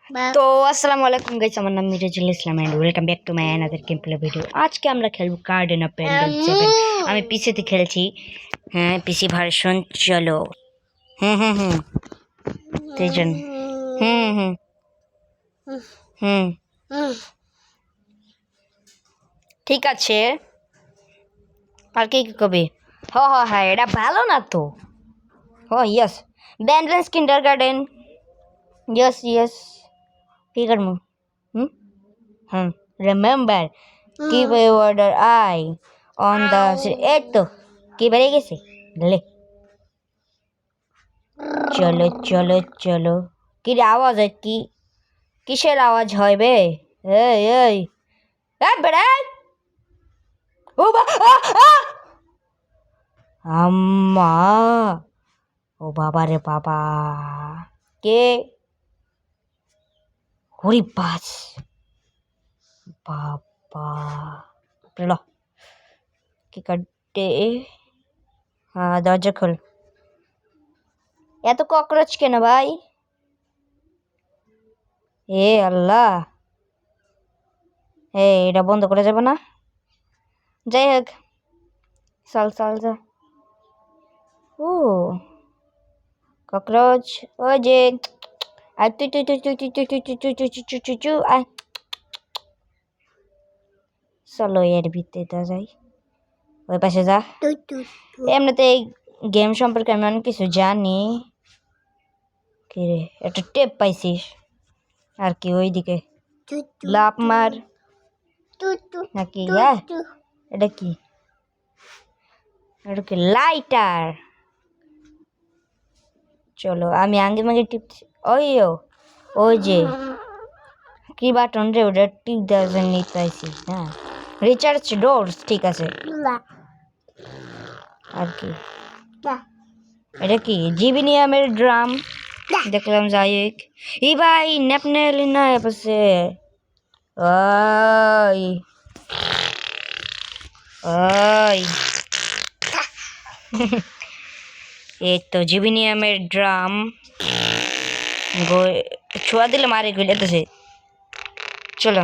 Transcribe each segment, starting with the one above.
তো আসসালামু আলাইকুম গাইস, আমার নাম Mirajul Islam and welcome back to my another game play video. আজকে আমরা খেলবো গার্ডেন অফ প্যান্ডেল 7। আমি পিসিতে খেলছি। হ্যাঁ, পিসি ভার্সন। চলো। হুম হুম হুম তেজন হুম হুম হুম ঠিক আছে। আর কি কবে? হ্যাঁ, এটা ভালো না তো। ইয়েস, ব্যান্ডলেন্স কিন্ডার গার্ডেন। ইয়েস কি করবো? হুম হুম remember keep a order eye on the এই তো কি বেরিয়ে গেছে লে। চলো চলো চলো। কি রে আওয়াজ হয়? কিসের আওয়াজ হয় বে? এই এই বেড়া। ও আম্মা, ও বাবা রে বাবা। কে? হরি বাস বাবা। লো কি কাটে? হ্যাঁ, দরজা খোল। এত ককরোচ কেন ভাই? এ আল্লাহ, এটা বন্ধ করা যাবে না? যাই হোক, চল যা। ও ককরোচ, ও যে আর তুই আয়। চলো এর ভিতরে যাই, ওই পাশে যা। এমনিতে এই গেম সম্পর্কে আমি অনেক কিছু জানি। কি রে, একটা টেপ পাইছিস? আর কি ওইদিকে লাভ মার নাকি? হ্যাঁ, এটা কি? এটা কি লাইটার? চলো, আমি আগে মাগে টিপছি। ওই যে কি বাটন রে, ওটা টিপ দেওয়ার জন্য নিতে আইছি। হ্যাঁ, রিচার্জ ডোরস, ঠিক আছে। আর কি এটা? কি জিবিনিয়ামের ড্রাম দেখলাম। যাই হোক, ই ভাই নেপনেলি না পাশে। ওই ওই এই তো জিবিনিয়ামের ড্রাম। ছোঁয়া দিলে মারে গেলেছে। চলো,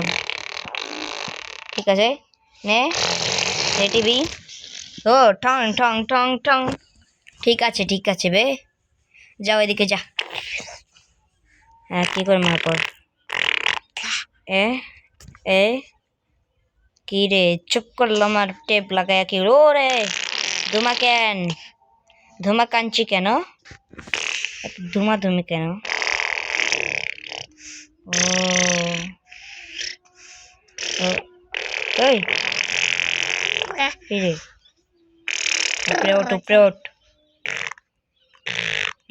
ঠিক আছে নে টিভি। ও ঠং ঠং ঠং ঠং। ঠিক আছে বে, যাও এদিকে যা। হ্যাঁ, কি করে মার পর? এ এ কি রে, চুপ করলাম আর টেপ লাগায়। কি ও রে, ধুমা কাঞ্চি কেন? ধুমি কেন? ও ওই কি রে, উপরে ওঠ।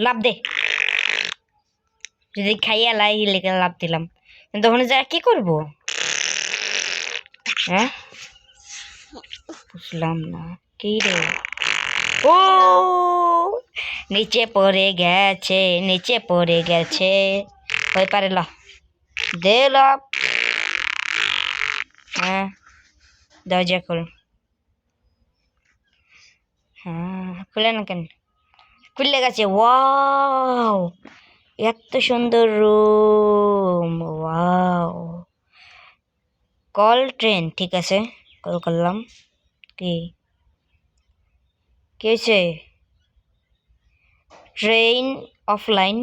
লাভ দে। যদি খাইয়া লাই লেগে লাভ দিলাম, কিন্তু ওখানে যা কি করবো? হ্যাঁ, বুঝলাম না। কি রে? ও নিচে পড়ে গেছে। হয়ে পারে ল দে লাভ। হ্যাঁ, দরজা খোল। হ্যাঁ, খুলে না কেন? খুলে গেছে। ওয়াও, এত সুন্দর রুম। ওয়াও, কল ট্রেন, ঠিক আছে, কল করলাম। কি হয়েছে? ট্রেন অফলাইন,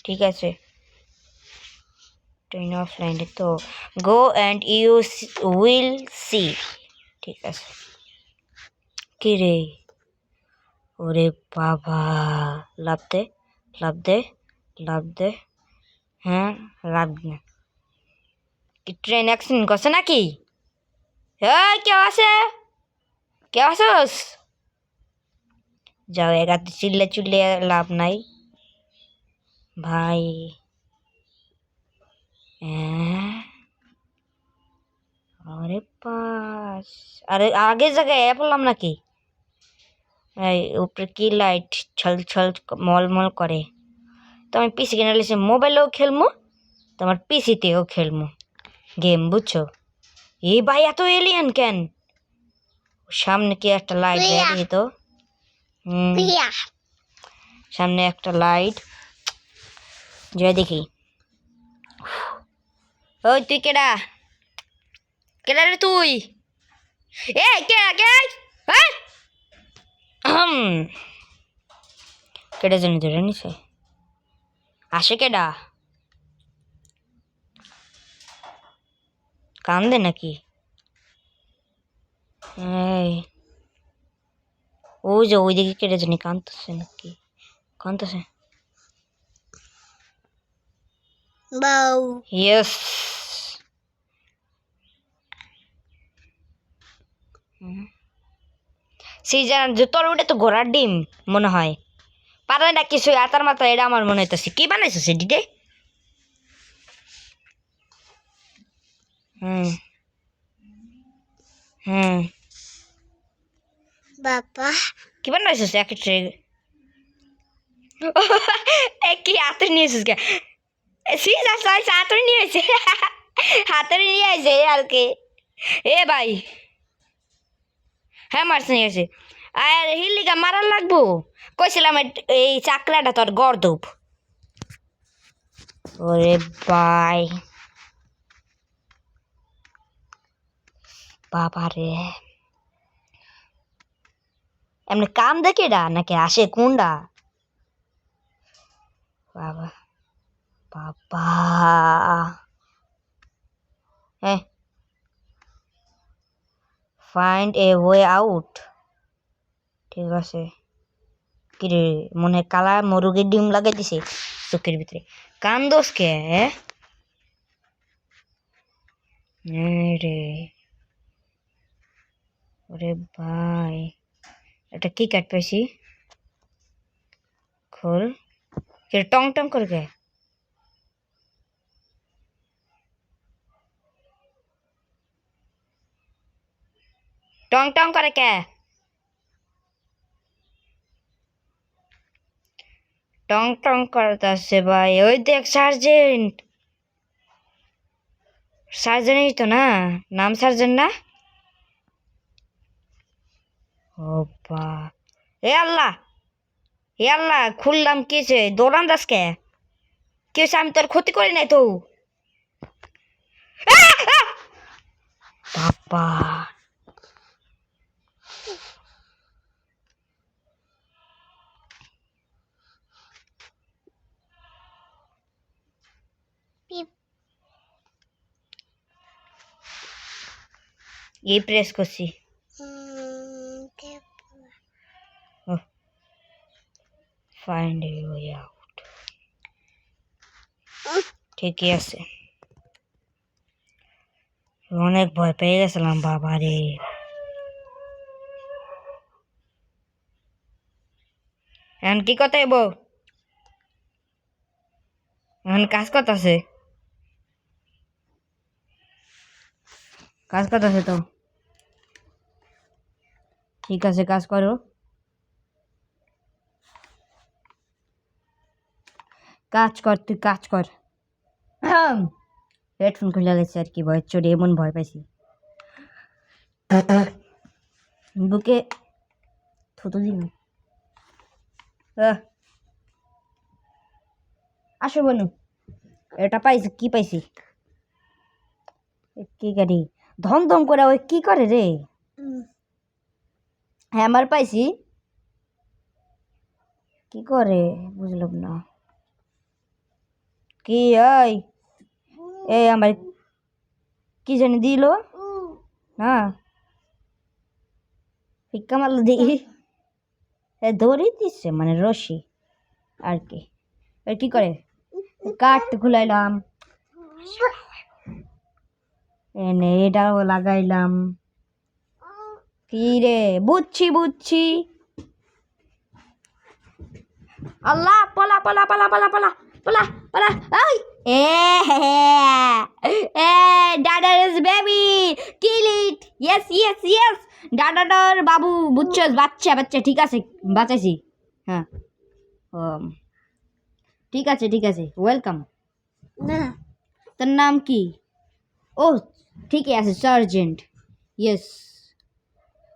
ঠিক আছে। ট্রেন অফলাইন তো go and you will see, ঠিক আছে। কি রে? ওরে বাবা, লাভ দে। হ্যাঁ, লাভ না। কি ট্রেন অ্যাক্সিডেন্ট করছে নাকি? এই কেউ আসোস? যাও, এগাতে চিল্লে লাভ নাই ভাই। আরে পাস, আরে আগের জায়গায় পড়লাম নাকি? এই উপরে কি লাইট ছল মল করে? তো আমি পিসি কিনে নিয়েছি, মোবাইলেও খেলবো, তোমার পিসিতেও খেলবো গেম, বুঝছো? এই ভাই এত এলিয়ান কেন? সামনে কি একটা লাইট দেখি তো। সামনে একটা লাইট, যাই দেখি। ওই তুই কেডা কেডা রে তুই এ কেডা কে হ্যাঁ কেডা জানি ধরে নিছে আসে কেডা কান্দে নাকি এই ওই যে ওইদিকে কেটে জানি কান্দতেছে নাকি কান্দতেছে বাউ ইয়েস সিজন তোর ওটা তো ঘোড়ার ডিম মনে হয় পারে না কিছু আতার মাথা এটা আমার মনে হইতেছে কি বানাইছো সেদিকে হুম হুম বাবা কি বানাইছো এক কি হাতে নিয়েছিস কে সিজা সাইজ হাতে নিয়েছে হাতে নিয়ে আসে আর কি এ ভাই হ্যাঁ মারছে নিয়েছে আর হিলিকা মারার লাগবো কইছিলাম এই চাকরাটা তোর গর্দব ওরে ভাই বাবা রে এমনি কাম দেখে ডা নাকি আসে কোনডা বাবা বাবা হ্যাঁ ফাইন্ড এ ওয়ে আউট ঠিক আছে কিরে মনে কালা মুরগির ডিম লাগাই দিছে চোখের ভিতরে কান দোষ কে রে ওরে ভাই এটা কি কাট পাইছি খোল কে টং টং করে কে টং টং করে কে টং টং করতেছে ভাই ওই দেখ সার্জেন্ট সার্জেন্টই তো না নাম সার্জেন্ট না ও বা এ আল্লাহ খুললাম কিছে দৌড়ান দাসকে কি হয়েছে আমি তোর ক্ষতি করি নাই তো বাবা এই প্রেস করছি ফাইন্ড এ ওয়ে আউট ঠিকই আছে অনেক ভয় পেয়ে গেছিলাম বাবা রে এখন কি কথা এবো এখন কাজ করতেছে কাজ করতেছে তো ঠিক আছে কাজ করো কাজ কর তুই কাজ কর হেডফোন খুলে গেছে আর কি ভয় চড়ে এমন ভয় পাইছি বুকে থুতু দিন আসো বনু এটা পাইছি কি পাইছি কি গাড়ি ধম ধম করে ওই কি করে রে হ্যামার পাইছি কি করে বুঝলাম না কি ওই এই আমার কি জানি দিল না ফিক্কা মারলো দিই দড়ি দিচ্ছে মানে রশি আর কি কি করে কাঠ খুলাইলাম এনে এটাও লাগাইলাম কি রে বুঝছি বুঝছি আল্লাহ পলা পলা পলা পলা পলা পলা পলা এই দাদার baby kill it yes yes yes দাদার বাবু বুঝছস বাচ্চা বাচ্চা ঠিক আছে বাঁচাইছি হ্যাঁ ঠিক আছে ওয়েলকাম না তোর নাম কি ও ঠিকই আছে sergeant yes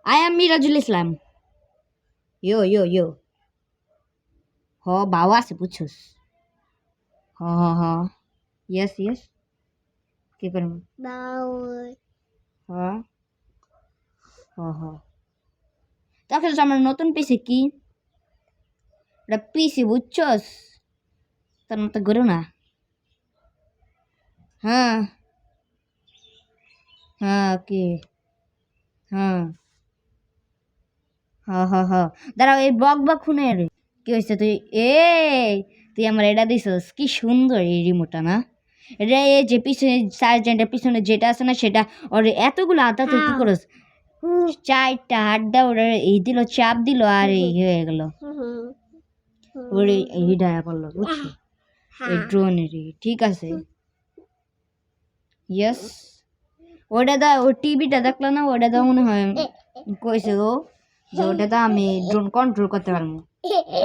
I am Mirajul Islam yo yo yo হ বাবা আছে বুঝছস হ ইয়েস ইয়েস কি করবো? হ্যাঁ হ্যাঁ হ্যাঁ তারপরে আমার নতুন পিসি কি এটা পিসি বুঝছস তার মতো করো না হ্যাঁ হ্যাঁ কি হ্যাঁ হ্যাঁ হ্যাঁ হ্যাঁ দাঁড়াও এই বক বক শুনে রে কি হয়েছে তুই তুই আমার এটা দিছস কি সুন্দর এই রিমোটটা না এটা এই যে পিছনে সার্জেন্টের পিছনে যেটা আছে না সেটা ওর এতগুলো আদা তুই কি করস চারটা হাড্ডা ওরা এই দিল চাপ দিল আর এই হয়ে গেল ওর এই ডায়া পড়লো বুঝছো এই ড্রোনের ঠিক আছে ইয়েস ওটা দা ও টিভিটা দেখলো না ওটা দা মনে হয় কইছে ও যে ওটা তো আমি ড্রোন কন্ট্রোল করতে পারবো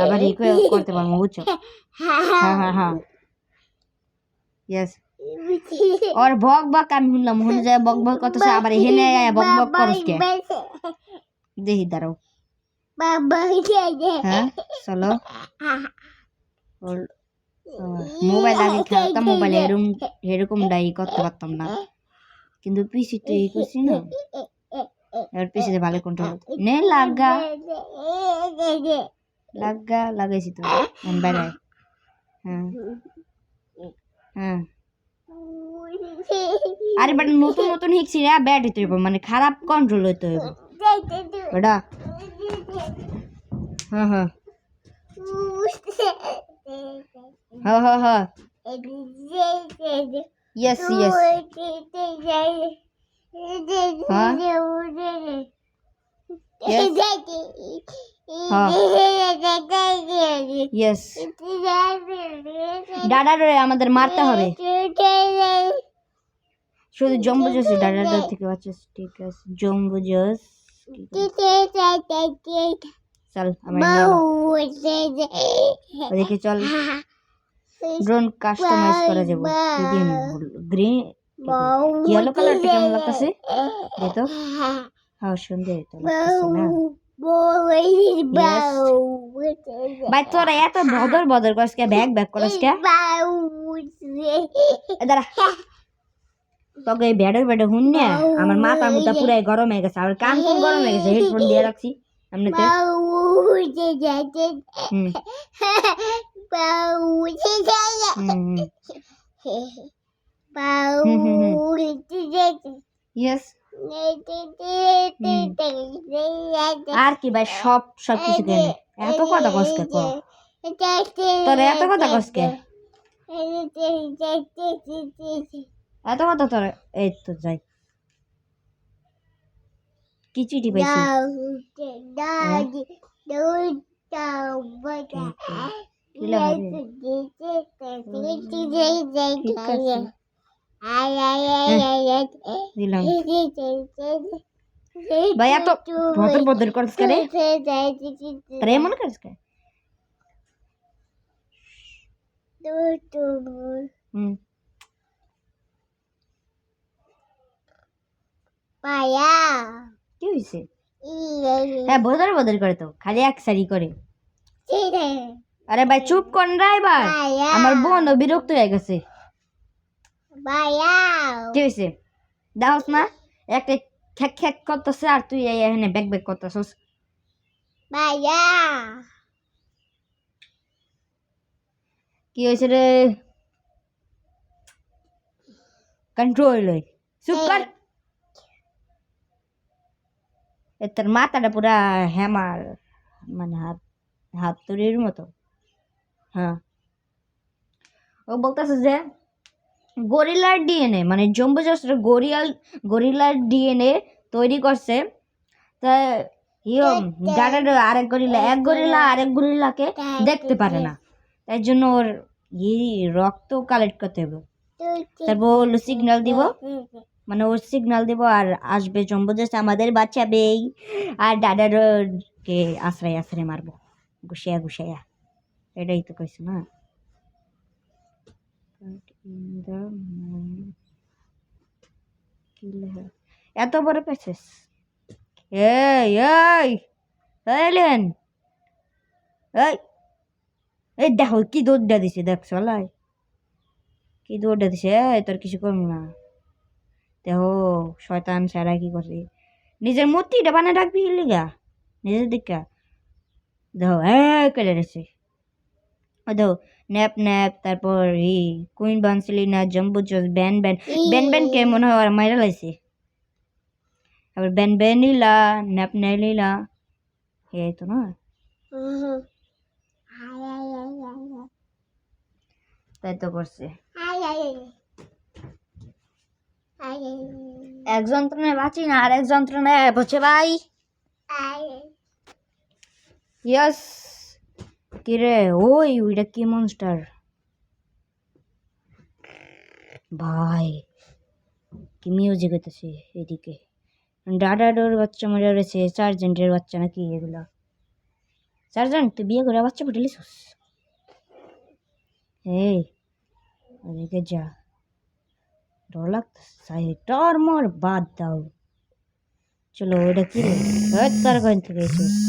আবার ই করতে পারবো বুঝছো হ্যাঁ হ্যাঁ হ্যাঁ ইয়েস और बक बक আমি শুনলাম মনে যায় বক বক করতেছে আবার হেনে বক বক করস কে দেখি দাঁড়াও হ্যাঁ চলো মোবাইল আগে খেলতাম মোবাইল এরকম ডাই করতে পারতাম না কিন্তু পিসিতে এই করছি না এবার পিসিতে ভালো কন্ট্রোল নে লাগাইছি তো বাইরে হ্যাঁ হ্যাঁ আরে বাট নতুন নতুন শিখছি রে ব্যাড হইতে হইব মানে খারাপ কন্ট্রোল হইতে হইব বেটা হ্যাঁ হ্যাঁ হ্যাঁ হ্যাঁ হ্যাঁ ইয়েস ইয়েস হ্যাঁ ইয়েস দাদারে আমাদের মারতে হবে শুধু জম্বু জস দাদার থেকে বাচ্চা ঠিক আছে জম্বু জস চল আমরা ওদিকে চল ড্রোন কাস্টমাইজ করা যাবে গ্রিন ইয়েলো কালারটা কেমন লাগতেছে দেখো হ্যাঁ সুন্দর তো লাগতেছে না ভাই তোরা এত বদর বদর করস কে ব্যাগ ব্যাগ করস কে দাঁড়া তোকে এই ব্যাডের ব্যাডে হুন না আমার মাথা মুথা পুরাই গরম হয়ে গেছে আর কান কোন গরম হয়ে গেছে হেডফোন দিয়ে রাখছি এমনিতে ইয়েস আর কি ভাই সব কিছু কেনে এত কথা কসকে তোর এত কথা কসকে এত কথা তোর এই তো যাই কি চিঠি পাইছি দিলাম ভাই এত বদর বদর করছ কেন রে মনে করছ কে পায়া কি হইছে হ্যাঁ বদর বদর করে তো খালি এক সারি করে আরে ভাই চুপ কর রে ভাই আমার বোন বিরক্ত হয়ে গেছে কি হইছে দাওস না একটা খ্যাক খ্যাক করতেছে আর তুই এখানে ব্যাক ব্যাক করতেছস কি হয়েছে রে কন্ট্রোল চুপ কর তোর মাথাটা পুরা হ্যামার মানে হাতুড়ির মতো হ্যাঁ ও বলতেছে যে গরিলার ডিএনএ মানে জম্বু জস্র গরিলার ডিএনএ তৈরি করছে তা আরেক গরিলা আরেক গরিলাকে দেখতে পারে না তাই জন্য ওর রক্ত কালেক্ট করতে হবে তারপর সিগন্যাল দিব মানে ওর সিগন্যাল দিব আর আসবে জম্বু জস আমাদের বাঁচাবেই আর দাদারকে আশ্রয় আশ্রয় মারবো ঘুষাইয়া এটাই তো কইছে না এত বড় পেছিস এলেন এই দেখো কি দৌড়টা দিছে দেখছো লাই কি দৌড়টা দিছে তোর কিছু করবো না দেখো শয়তান সারা কি করছে নিজের মূর্তিটা বানা রাখবি লিগা নিজের দিকা দেখো হ্যাঁ কেটে রেছে ও দেখো ন্যাপ ন্যাপ তারপর কুইন বানসিলিনা জম্বু জস ব্যান ব্যান ব্যান ব্যান কে মনে হয় আর মাইরা লাইছে আবার ব্যান ব্যানিলা ন্যাপ ন্যালিলা এই তো না তাই তো করছে এক যন্ত্রণায় বাঁচি না আর এক যন্ত্রণায় বসে ভাই ইয়েস কিরে ওই ওইটা কি মনস্টার ভাই কি মিউজিক হইতেছে এদিকে ডাডাডোর বাচ্চা মরে রয়েছে সার্জেন্টের বাচ্চা নাকি এগুলা সার্জেন্ট তুই বিয়ে করে বাচ্চা ফুটে লিছিস এই ওদিকে যা ডর লাগতেছে ডর মর বাদ দাও চলো ওটা কি রে তার কোন থেকে এসেছিস